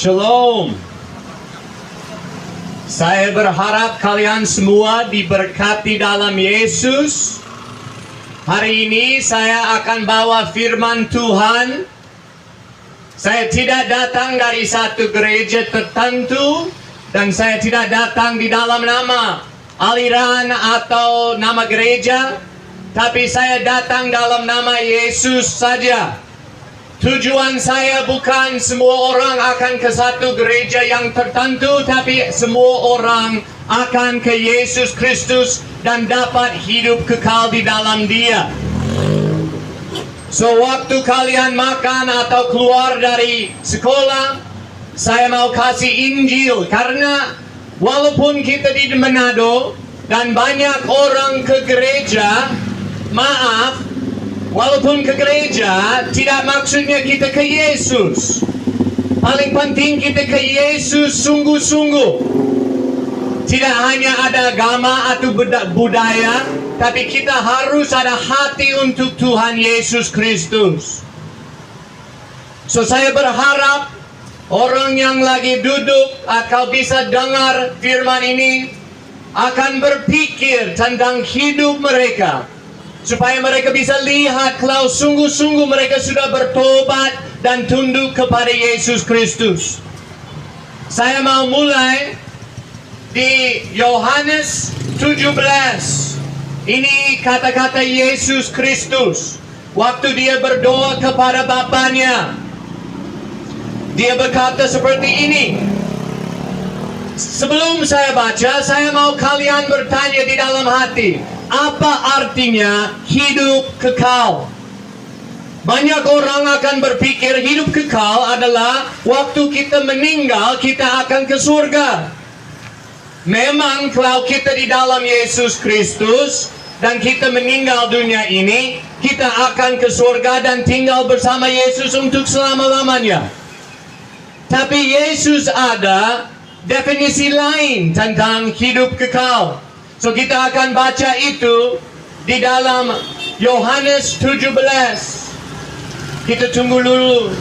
Shalom. Saya berharap kalian semua diberkati dalam Yesus. Hari ini saya akan bawa firman Tuhan. Saya tidak datang dari satu gereja tertentu, dan saya tidak datang di dalam nama aliran atau nama gereja, tapi saya datang dalam nama Yesus saja. Tujuan saya bukan semua orang akan ke satu gereja yang tertentu, tapi semua orang akan ke Yesus Kristus dan dapat hidup kekal di dalam Dia. So, waktu kalian makan atau keluar dari sekolah, saya mau kasih Injil, karena walaupun kita di Manado dan banyak orang ke gereja, walaupun ke gereja tidak maksudnya kita ke Yesus. Paling penting kita ke Yesus sungguh-sungguh. Tidak hanya ada agama atau budaya, tapi kita harus ada hati untuk Tuhan Yesus Kristus. So, saya berharap orang yang lagi duduk atau bisa dengar firman ini akan berpikir tentang hidup mereka, supaya mereka bisa lihat kalau sungguh-sungguh mereka sudah bertobat dan tunduk kepada Yesus Kristus. Saya mau mulai di Yohanes 17. Ini kata-kata Yesus Kristus waktu dia berdoa kepada Bapanya. Dia berkata seperti ini. Sebelum saya baca, saya mau kalian bertanya di dalam hati, apa artinya hidup kekal? Banyak orang akan berpikir hidup kekal adalah waktu kita meninggal, kita akan ke surga. Memang kalau kita di dalam Yesus Kristus dan kita meninggal dunia ini, kita akan ke surga dan tinggal bersama Yesus untuk selama-lamanya. Tapi Yesus ada definisi lain tentang hidup kekal. So, kita akan baca itu di dalam Yohanes 17. Kita tunggu dulu.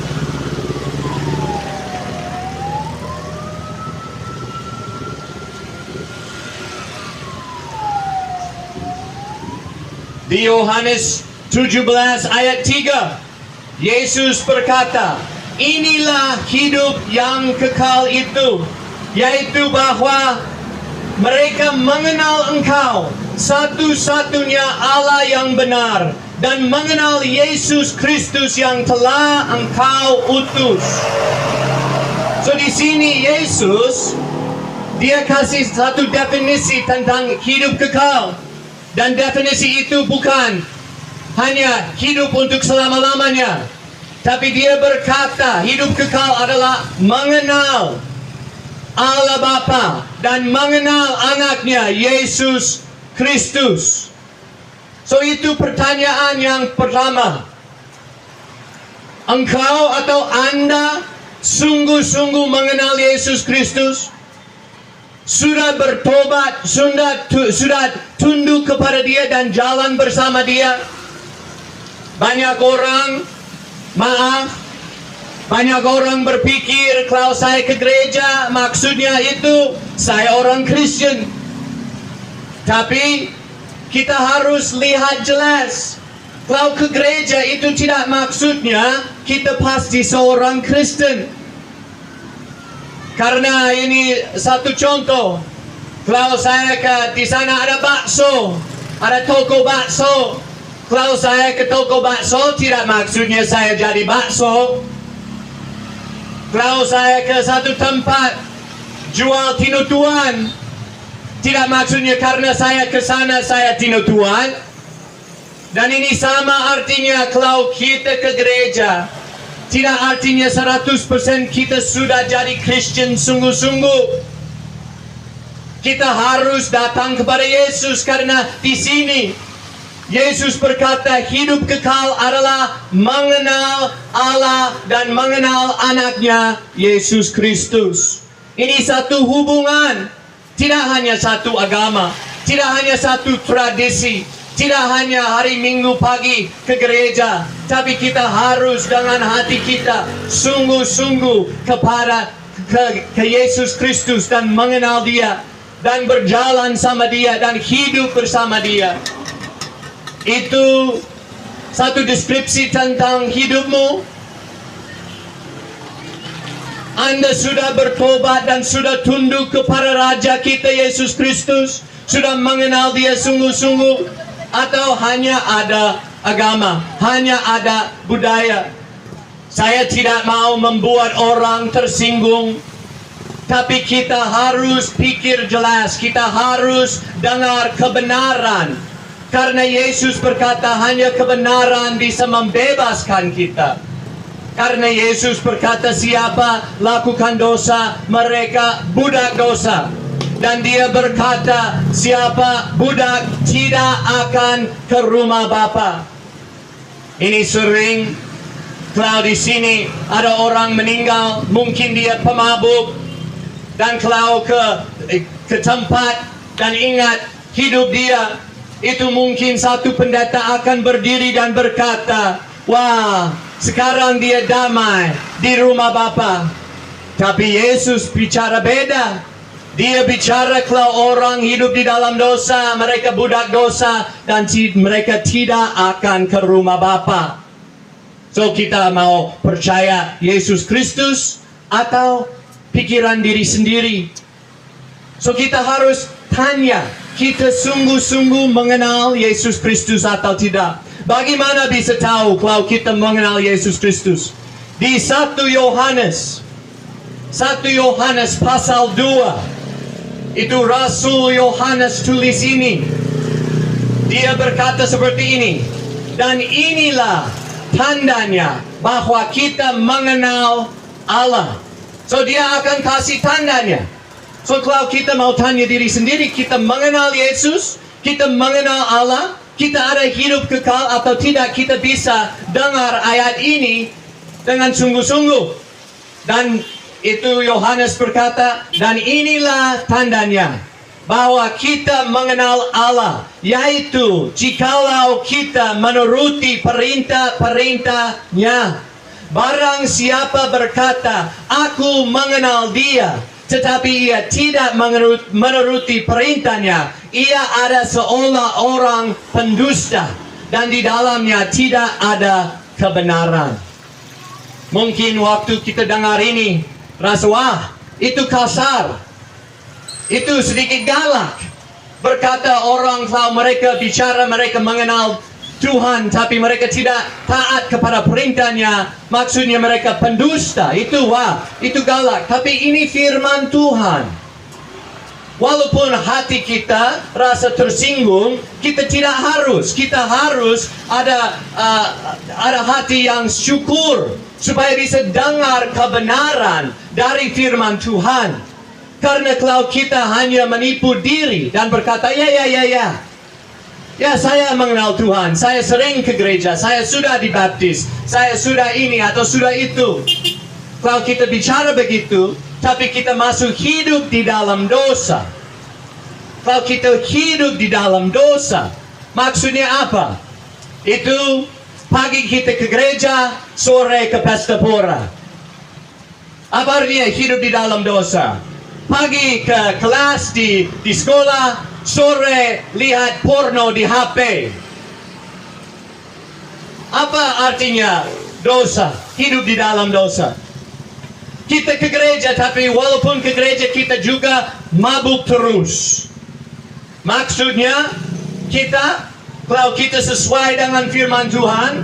Di Yohanes 17 ayat 3, Yesus berkata, inilah hidup yang kekal itu, yaitu bahwa mereka mengenal Engkau, satu-satunya Allah yang benar, dan mengenal Yesus Kristus yang telah Engkau utus. So, di sini Yesus, dia kasih satu definisi tentang hidup kekal. Dan definisi itu bukan hanya hidup untuk selama-lamanya, tapi dia berkata hidup kekal adalah mengenal Allah Bapa dan mengenal anaknya Yesus Kristus. So, itu pertanyaan yang pertama. Engkau atau Anda sungguh-sungguh mengenal Yesus Kristus? Sudah bertobat, sudah tunduk kepada Dia dan jalan bersama Dia? Banyak orang berpikir kalau saya ke gereja maksudnya itu saya orang Kristen. Tapi kita harus lihat jelas, kalau ke gereja itu tidak maksudnya kita pasti seorang Kristen. Karena ini satu contoh, kalau saya di sana ada bakso, ada toko bakso. Kalau saya ke toko bakso, tidak maksudnya saya jadi bakso. Kalau saya ke satu tempat jual tinutuan, tidak maksudnya karena saya ke sana saya tinutuan. Dan ini sama artinya kalau kita ke gereja. Tidak artinya 100% kita sudah jadi Kristen sungguh-sungguh. Kita harus datang kepada Yesus, karena di sini Yesus berkata hidup kekal adalah mengenal Allah dan mengenal anaknya Yesus Kristus. Ini satu hubungan, tidak hanya satu agama, tidak hanya satu tradisi, tidak hanya hari Minggu pagi ke gereja, tapi kita harus dengan hati kita sungguh-sungguh ke Yesus Kristus dan mengenal Dia dan berjalan sama Dia dan hidup bersama Dia, itu satu deskripsi tentang hidupmu. Anda sudah bertobat dan sudah tunduk kepada Raja kita Yesus Kristus, sudah mengenal Dia sungguh-sungguh, atau hanya ada agama, hanya ada budaya? Saya tidak mau membuat orang tersinggung, tapi kita harus pikir jelas, kita harus dengar kebenaran. Karena Yesus berkata hanya kebenaran bisa membebaskan kita. Karena Yesus berkata siapa lakukan dosa, mereka budak dosa. Dan Dia berkata siapa budak tidak akan ke rumah Bapa. Ini sering, kalau di sini ada orang meninggal, mungkin dia pemabuk, dan kalau ke tempat dan ingat hidup dia, itu mungkin satu pendeta akan berdiri dan berkata, wah, sekarang dia damai di rumah Bapa. Tapi Yesus bicara beda. Dia bicara kalau orang hidup di dalam dosa, mereka budak dosa, dan mereka tidak akan ke rumah Bapa. So kita mau percaya Yesus Kristus atau pikiran diri sendiri? So kita harus tanya, kita sungguh-sungguh mengenal Yesus Kristus atau tidak? Bagaimana bisa tahu kalau kita mengenal Yesus Kristus? Di 1 Yohanes pasal 2, itu Rasul Yohanes tulis ini. Dia berkata seperti ini, dan inilah tandanya bahwa kita mengenal Allah. So dia akan kasih tandanya. So kalau kita mau tanya diri sendiri, kita mengenal Yesus, kita mengenal Allah, kita ada hidup kekal atau tidak, kita bisa dengar ayat ini dengan sungguh-sungguh. Dan itu Yohanes berkata, dan inilah tandanya bahwa kita mengenal Allah, yaitu jikalau kita menuruti perintah-perintahnya. Barang siapa berkata, aku mengenal Dia, tetapi ia tidak menuruti perintahnya, ia ada seolah orang pendusta, dan di dalamnya tidak ada kebenaran. Mungkin waktu kita dengar ini, rasa wah, itu kasar, itu sedikit galak. Berkata orang kalau mereka bicara, mereka mengenal Tuhan, tapi mereka tidak taat kepada perintahnya, maksudnya mereka pendusta. Itu wah, itu galak. Tapi ini firman Tuhan. Walaupun hati kita rasa tersinggung, kita tidak harus. Kita harus ada hati yang syukur supaya bisa dengar kebenaran dari firman Tuhan. Karena kalau kita hanya menipu diri dan berkata ya saya mengenal Tuhan, saya sering ke gereja, saya sudah dibaptis, saya sudah ini atau sudah itu. Kalau kita bicara begitu, tapi kita masuk hidup di dalam dosa. Kalau kita hidup di dalam dosa, maksudnya apa? Itu pagi kita ke gereja, sore ke pesta pora. Apa artinya hidup di dalam dosa? Pagi ke kelas di sekolah, sore lihat porno di HP. Apa artinya dosa? Hidup di dalam dosa. Kita ke gereja, tapi walaupun ke gereja kita juga mabuk terus. Maksudnya kita, kalau kita sesuai dengan firman Tuhan,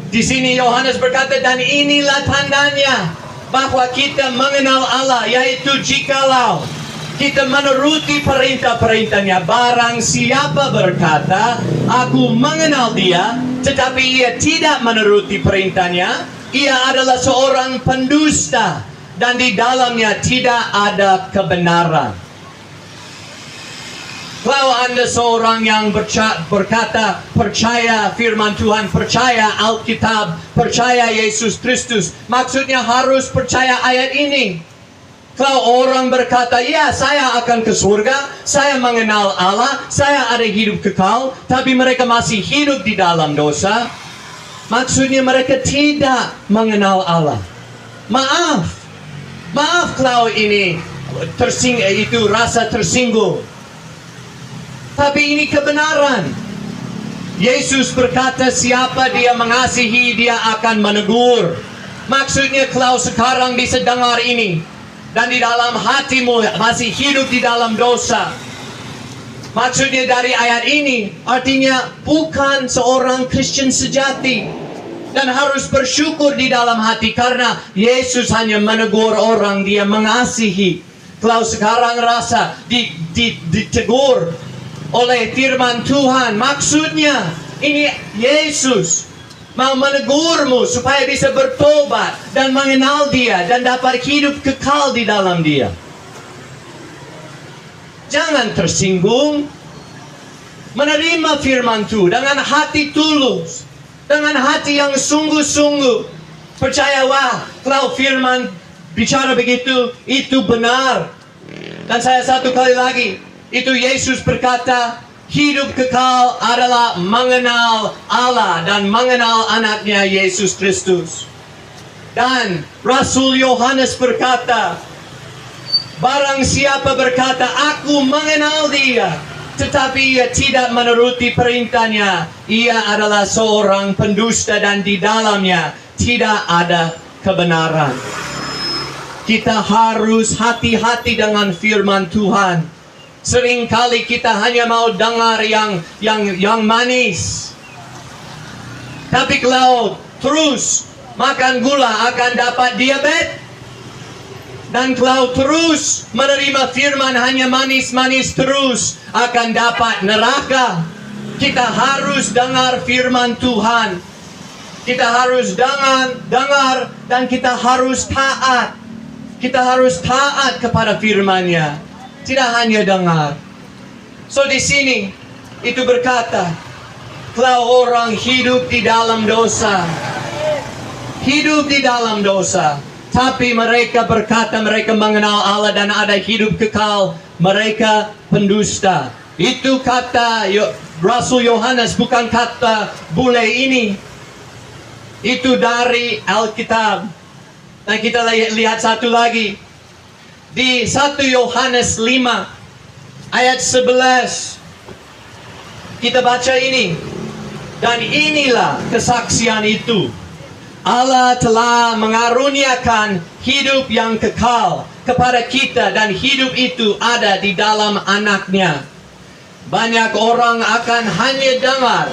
di sini Yohanes berkata, dan inilah tandanya bahwa kita mengenal Allah, yaitu jikalau kita menuruti perintah-perintahnya. Barang siapa berkata, aku mengenal Dia, tetapi ia tidak menuruti perintahnya, ia adalah seorang pendusta, dan di dalamnya tidak ada kebenaran. Kalau Anda seorang yang berkata, percaya firman Tuhan, percaya Alkitab, percaya Yesus Kristus, maksudnya harus percaya ayat ini. Kalau orang berkata, ya saya akan ke surga, saya mengenal Allah, saya ada hidup kekal, tapi mereka masih hidup di dalam dosa, maksudnya mereka tidak mengenal Allah. Maaf kalau ini itu rasa tersinggung. Tapi ini kebenaran. Yesus berkata siapa dia mengasihi dia akan menegur. Maksudnya kalau sekarang bisa dengar ini dan di dalam hatimu masih hidup di dalam dosa. Maksudnya dari ayat ini artinya bukan seorang Kristen sejati dan harus bersyukur di dalam hati karena Yesus hanya menegur orang dia mengasihi. Kalau sekarang rasa ditegur oleh firman Tuhan, maksudnya ini Yesus mau menegurmu supaya bisa bertobat dan mengenal dia dan dapat hidup kekal di dalam dia. Jangan tersinggung. Menerima firman Tuhan dengan hati tulus, dengan hati yang sungguh-sungguh. Percaya, wah, kalau firman bicara begitu, itu benar. Dan saya satu kali lagi, itu Yesus berkata, hidup kekal adalah mengenal Allah dan mengenal anaknya Yesus Kristus. Dan Rasul Yohanes berkata, barang siapa berkata, aku mengenal dia, tetapi ia tidak menuruti perintahnya, ia adalah seorang pendusta dan di dalamnya tidak ada kebenaran. Kita harus hati-hati dengan firman Tuhan. Seringkali kita hanya mau dengar yang manis. Tapi kalau terus makan gula akan dapat diabetes. Dan kalau terus menerima firman hanya manis-manis terus akan dapat neraka. Kita harus dengar firman Tuhan. Kita harus dengar dan kita harus taat. Kita harus taat kepada firman-Nya. Tidak hanya dengar. So di sini itu berkata, kalau orang hidup di dalam dosa, tapi mereka berkata mereka mengenal Allah dan ada hidup kekal, mereka pendusta. Itu kata Rasul Yohanes, bukan kata bule ini. Itu dari Alkitab. Dan kita lihat satu lagi. Di 1 Yohanes 5 ayat 11. Kita baca ini. Dan inilah kesaksian itu. Allah telah mengaruniakan hidup yang kekal kepada kita dan hidup itu ada di dalam anaknya. Banyak orang akan hanya dengar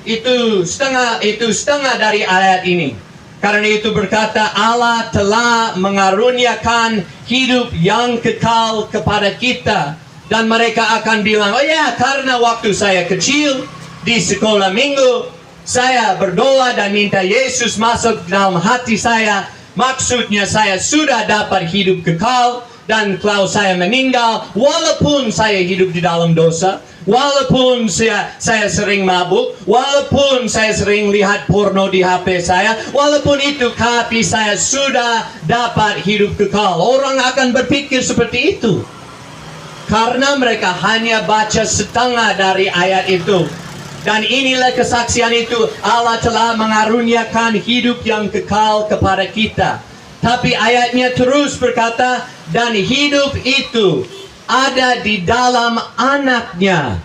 itu setengah dari ayat ini. Karena itu berkata Allah telah mengaruniakan hidup yang kekal kepada kita. Dan mereka akan bilang, oh ya, karena waktu saya kecil di sekolah minggu, saya berdoa dan minta Yesus masuk dalam hati saya. Maksudnya saya sudah dapat hidup kekal. Dan kalau saya meninggal, walaupun saya hidup di dalam dosa, walaupun saya sering mabuk, walaupun saya sering lihat porno di HP saya, walaupun itu, tapi saya sudah dapat hidup kekal. Orang akan berpikir seperti itu. Karena mereka hanya baca setengah dari ayat itu. Dan inilah kesaksian itu, Allah telah mengaruniakan hidup yang kekal kepada kita. Tapi ayatnya terus berkata, dan hidup itu ada di dalam anaknya.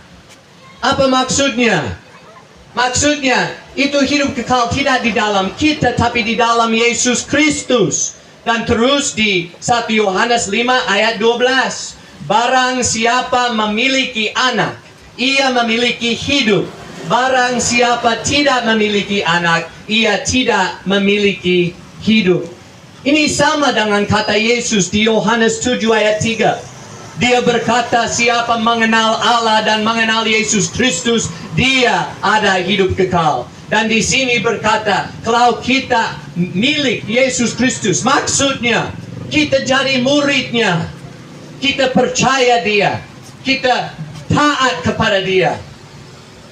Apa maksudnya? Maksudnya, itu hidup kekal tidak di dalam kita, tapi di dalam Yesus Kristus. Dan terus di 1 Yohanes 5 ayat 12. Barang siapa memiliki anak, ia memiliki hidup. Barang siapa tidak memiliki anak, ia tidak memiliki hidup. Ini sama dengan kata Yesus di Yohanes 7 ayat 3. Dia berkata siapa mengenal Allah dan mengenal Yesus Kristus, dia ada hidup kekal. Dan di sini berkata, kalau kita milik Yesus Kristus, maksudnya kita jadi muridnya, kita percaya dia, kita taat kepada dia,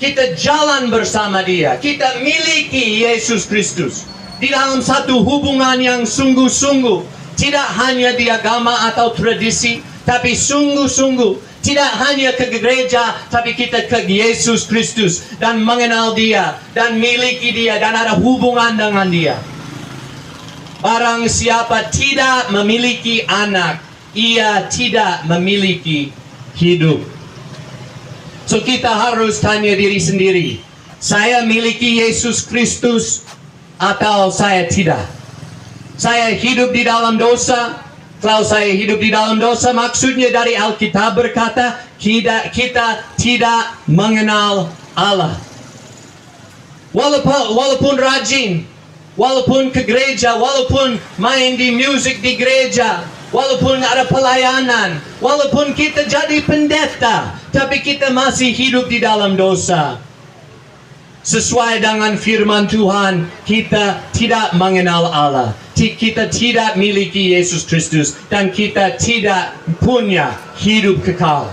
kita jalan bersama dia, kita miliki Yesus Kristus. Di dalam satu hubungan yang sungguh-sungguh. Tidak hanya di agama atau tradisi, tapi sungguh-sungguh. Tidak hanya ke gereja, tapi kita ke Yesus Kristus. Dan mengenal dia, dan miliki dia, dan ada hubungan dengan dia. Barang siapa tidak memiliki anak, ia tidak memiliki hidup. So kita harus tanya diri sendiri, saya miliki Yesus Kristus atau saya tidak? Saya hidup di dalam dosa. Kalau saya hidup di dalam dosa, maksudnya dari Alkitab berkata kita tidak mengenal Allah. Walaupun rajin, walaupun ke gereja, walaupun main di musik di gereja, walaupun ada pelayanan, walaupun kita jadi pendeta, tapi kita masih hidup di dalam dosa. Sesuai dengan firman Tuhan, kita tidak mengenal Allah. Kita tidak miliki Yesus Kristus dan kita tidak punya hidup kekal.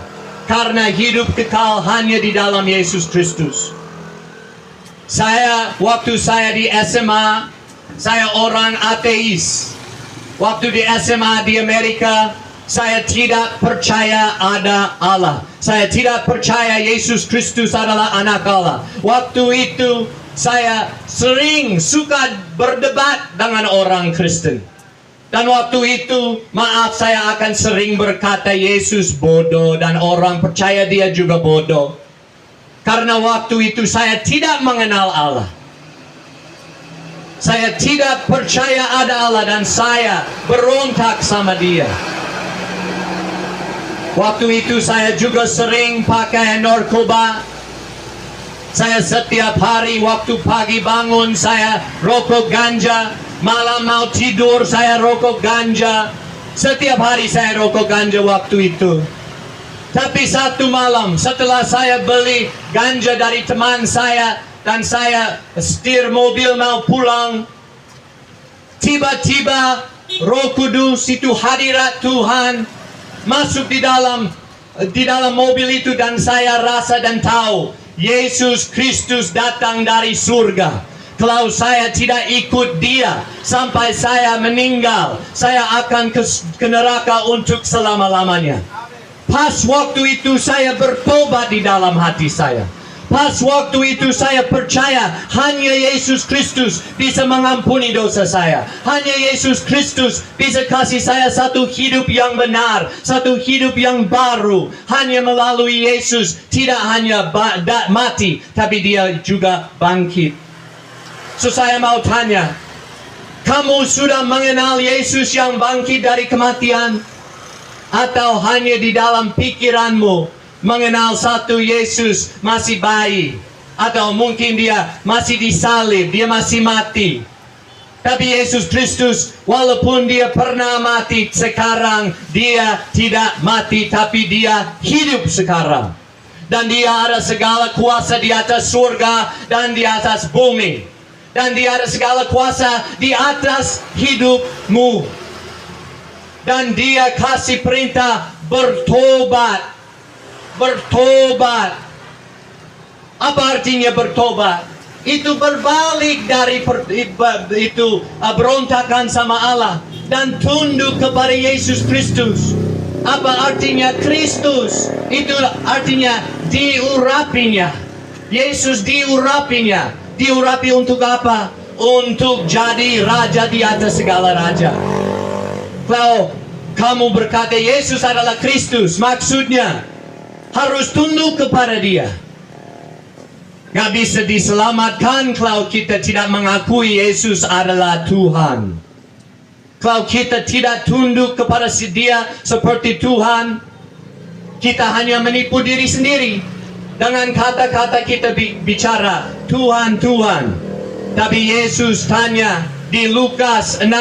Karena hidup kekal hanya di dalam Yesus Kristus. Waktu saya di SMA, saya orang ateis. Waktu di SMA di Amerika, saya tidak percaya ada Allah. Saya tidak percaya Yesus Kristus adalah anak Allah. Waktu itu saya sering suka berdebat dengan orang Kristen. Dan waktu itu, maaf, saya akan sering berkata Yesus bodoh dan orang percaya dia juga bodoh. Karena waktu itu saya tidak mengenal Allah. Saya tidak percaya ada Allah dan saya berontak sama dia. Waktu itu saya juga sering pakai narkoba. Saya setiap hari waktu pagi bangun saya rokok ganja. Malam mau tidur saya rokok ganja. Setiap hari saya rokok ganja waktu itu. Tapi satu malam setelah saya beli ganja dari teman saya dan saya setir mobil mau pulang, tiba-tiba Roh Kudus itu hadirat Tuhan masuk di dalam mobil itu dan saya rasa dan tahu Yesus Kristus datang dari surga. Kalau saya tidak ikut dia sampai saya meninggal, saya akan ke neraka untuk selama-lamanya. Pas waktu itu saya bertobat di dalam hati saya. Pas waktu itu saya percaya hanya Yesus Kristus bisa mengampuni dosa saya. Hanya Yesus Kristus bisa kasih saya satu hidup yang benar, satu hidup yang baru. Hanya melalui Yesus, tidak hanya mati, tapi dia juga bangkit. So saya mau tanya, kamu sudah mengenal Yesus yang bangkit dari kematian? Atau hanya di dalam pikiranmu mengenal satu Yesus masih bayi? Atau mungkin dia masih disalib, dia masih mati. Tapi Yesus Kristus walaupun dia pernah mati, sekarang dia tidak mati tapi dia hidup sekarang. Dan dia ada segala kuasa di atas surga dan di atas bumi. Dan dia ada segala kuasa di atas hidupmu. Dan dia kasih perintah bertobat. Bertobat. Apa artinya bertobat? Itu berbalik dari berontakan sama Allah dan tunduk kepada Yesus Kristus. Apa artinya Kristus? Itu artinya diurapinya. Yesus diurapinya. Diurapi untuk apa? Untuk jadi raja di atas segala raja. Kalau kamu berkata Yesus adalah Kristus, maksudnya harus tunduk kepada dia. Gak bisa diselamatkan kalau kita tidak mengakui Yesus adalah Tuhan. Kalau kita tidak tunduk kepada dia seperti Tuhan, kita hanya menipu diri sendiri. Dengan kata-kata kita bicara Tuhan, Tuhan. Tapi Yesus tanya di Lukas 6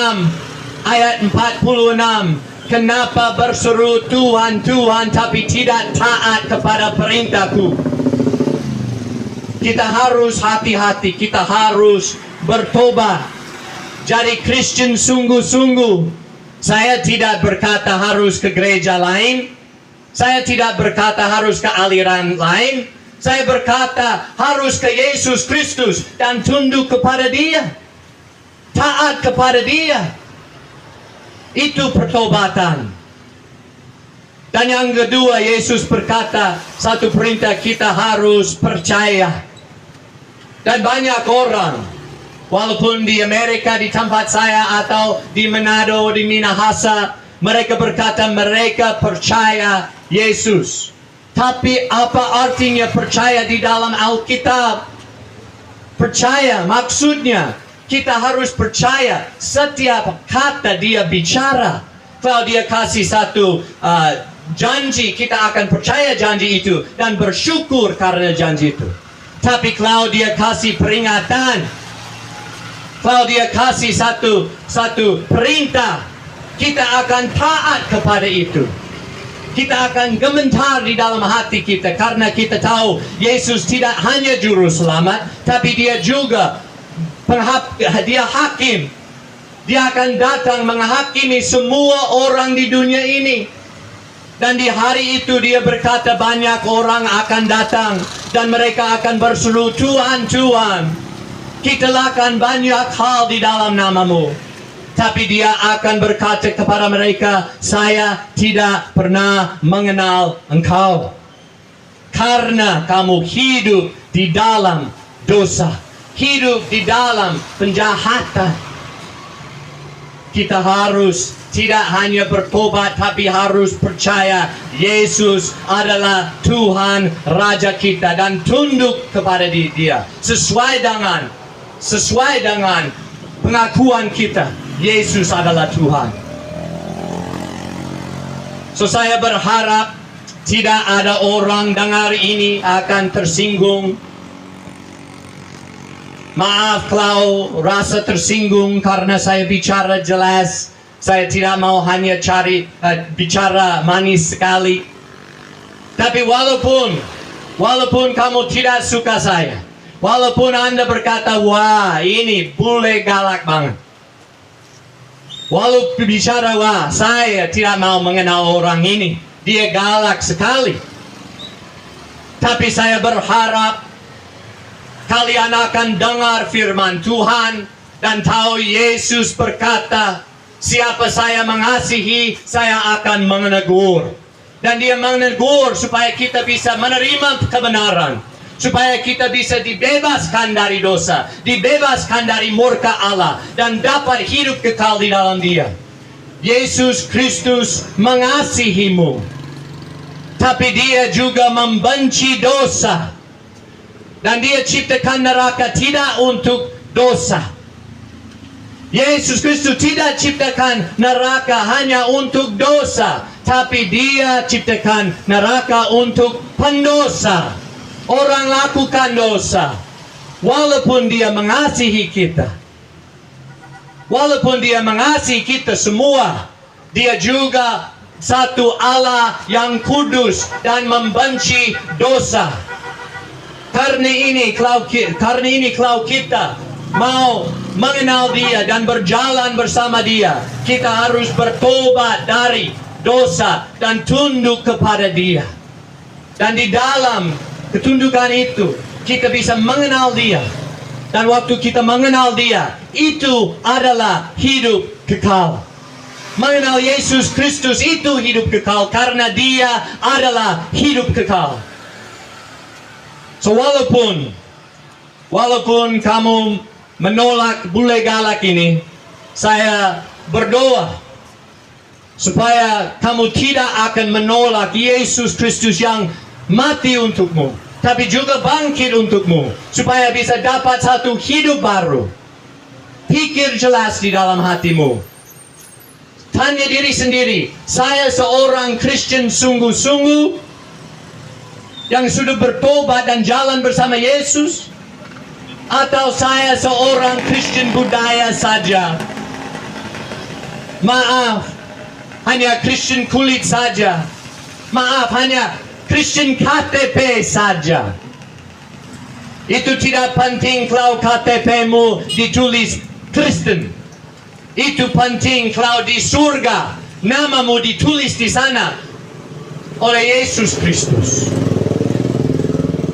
ayat 46, kenapa berseru Tuhan, Tuhan tapi tidak taat kepada perintahku? Kita harus hati-hati, kita harus bertobat. Jadi Kristen sungguh-sungguh. Saya tidak berkata harus ke gereja lain. Saya tidak berkata harus ke aliran lain. Saya berkata harus ke Yesus Kristus dan tunduk kepada dia. Taat kepada dia. Itu pertobatan. Dan yang kedua, Yesus berkata satu perintah, kita harus percaya. Dan banyak orang Walaupun di Amerika, di tempat saya, atau di Manado, di Minahasa, mereka berkata mereka percaya Yesus. Tapi apa artinya percaya di dalam Alkitab? Percaya maksudnya kita harus percaya setiap kata dia bicara. Kalau dia kasih satu janji, kita akan percaya janji itu dan bersyukur karena janji itu. Tapi kalau dia kasih peringatan, kalau dia kasih satu perintah, kita akan taat kepada itu. Kita akan gemetar di dalam hati kita karena kita tahu Yesus tidak hanya juru selamat, tapi dia juga dia hakim. Dia akan datang menghakimi semua orang di dunia ini. Dan di hari itu dia berkata banyak orang akan datang dan mereka akan berseru, Tuhan, Tuhan, kita lakukan banyak hal di dalam namamu. Tapi dia akan berkata kepada mereka, saya tidak pernah mengenal engkau. Karena kamu hidup di dalam dosa, hidup di dalam penjahatan. Kita harus tidak hanya bertobat, tapi harus percaya Yesus adalah Tuhan Raja kita dan tunduk kepada dia. Sesuai dengan pengakuan kita. Yesus adalah Tuhan. So saya berharap tidak ada orang dengar ini akan tersinggung. Maaf kalau rasa tersinggung karena saya bicara jelas. Saya tidak mau hanya bicara manis sekali. Tapi walaupun kamu tidak suka saya, walaupun Anda berkata, wah ini bule galak banget. Walaupun bicara, wah saya tidak mau mengenal orang ini, dia galak sekali. Tapi saya berharap kalian akan dengar firman Tuhan dan tahu Yesus berkata, siapa saya mengasihi, saya akan menegur. Dan dia menegur supaya kita bisa menerima kebenaran. Supaya kita bisa dibebaskan dari dosa, dibebaskan dari murka Allah, dan dapat hidup kekal di dalam dia. Yesus Kristus mengasihimu, tapi dia juga membenci dosa. Dan dia ciptakan neraka tidak untuk dosa. Yesus Kristus tidak ciptakan neraka hanya untuk dosa, tapi dia ciptakan neraka untuk pendosa. Orang lakukan dosa, walaupun dia mengasihi kita. Walaupun dia mengasihi kita semua, dia juga satu Allah yang kudus dan membenci dosa. Karena ini kalau kita mau mengenal dia dan berjalan bersama dia, kita harus bertobat dari dosa dan tunduk kepada dia. Dan di dalam ketundukan itu kita bisa mengenal dia. Dan waktu kita mengenal dia, itu adalah hidup kekal. Mengenal Yesus Kristus itu hidup kekal karena dia adalah hidup kekal. So walaupun kamu menolak bule galak ini, saya berdoa supaya kamu tidak akan menolak Yesus Kristus yang mati untukmu, tapi juga bangkit untukmu, supaya bisa dapat satu hidup baru. Pikir jelas di dalam hatimu. Tanya diri sendiri, saya seorang Kristen sungguh-sungguh yang sudah bertobat dan jalan bersama Yesus, atau saya seorang Kristen budaya saja? Maaf, hanya Kristen kulit saja. Maaf, hanya Kristen KTP saja. Itu tidak penting kalau KTP-mu ditulis Kristen. Itu penting kalau di surga namamu ditulis di sana oleh Yesus Kristus.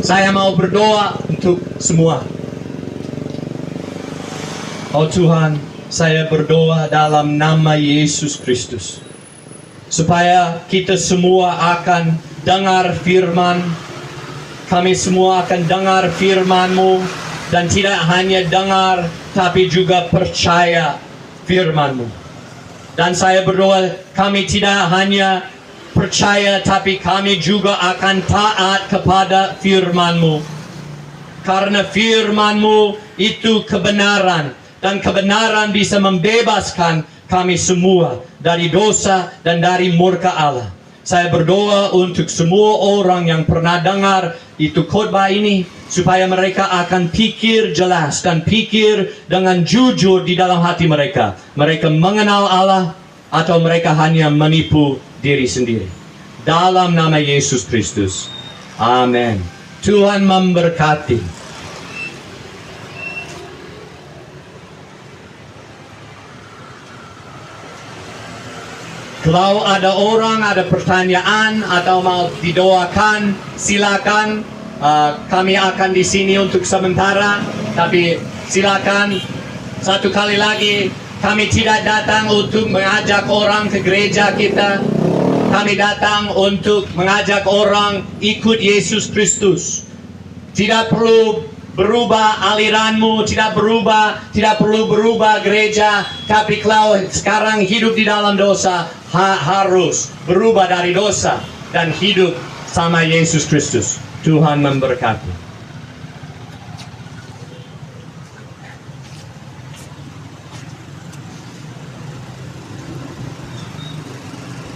Saya mau berdoa untuk semua. Oh Tuhan, saya berdoa dalam nama Yesus Kristus, supaya kita semua akan dengar firman. Kami semua akan dengar firman-Mu, dan tidak hanya dengar, tapi juga percaya firman-Mu. Dan saya berdoa kami tidak hanya percaya, tapi kami juga akan taat kepada firman-Mu. Karena firman-Mu itu kebenaran, dan kebenaran bisa membebaskan kami semua dari dosa dan dari murka Allah. Saya berdoa untuk semua orang yang pernah dengar itu khotbah ini, supaya mereka akan pikir jelas dan pikir dengan jujur di dalam hati mereka. Mereka mengenal Allah atau mereka hanya menipu diri sendiri. Dalam nama Yesus Kristus. Amin. Tuhan memberkati. Kalau ada orang ada pertanyaan atau mau didoakan, silakan. Kami akan di sini untuk sementara, tapi silakan. Satu kali lagi, kami tidak datang untuk mengajak orang ke gereja kita. Kami datang untuk mengajak orang ikut Yesus Kristus. Tidak perlu berubah aliranmu, tidak perlu berubah gereja. Tapi kalau sekarang hidup di dalam dosa, harus berubah dari dosa dan hidup sama Yesus Kristus. Tuhan memberkati.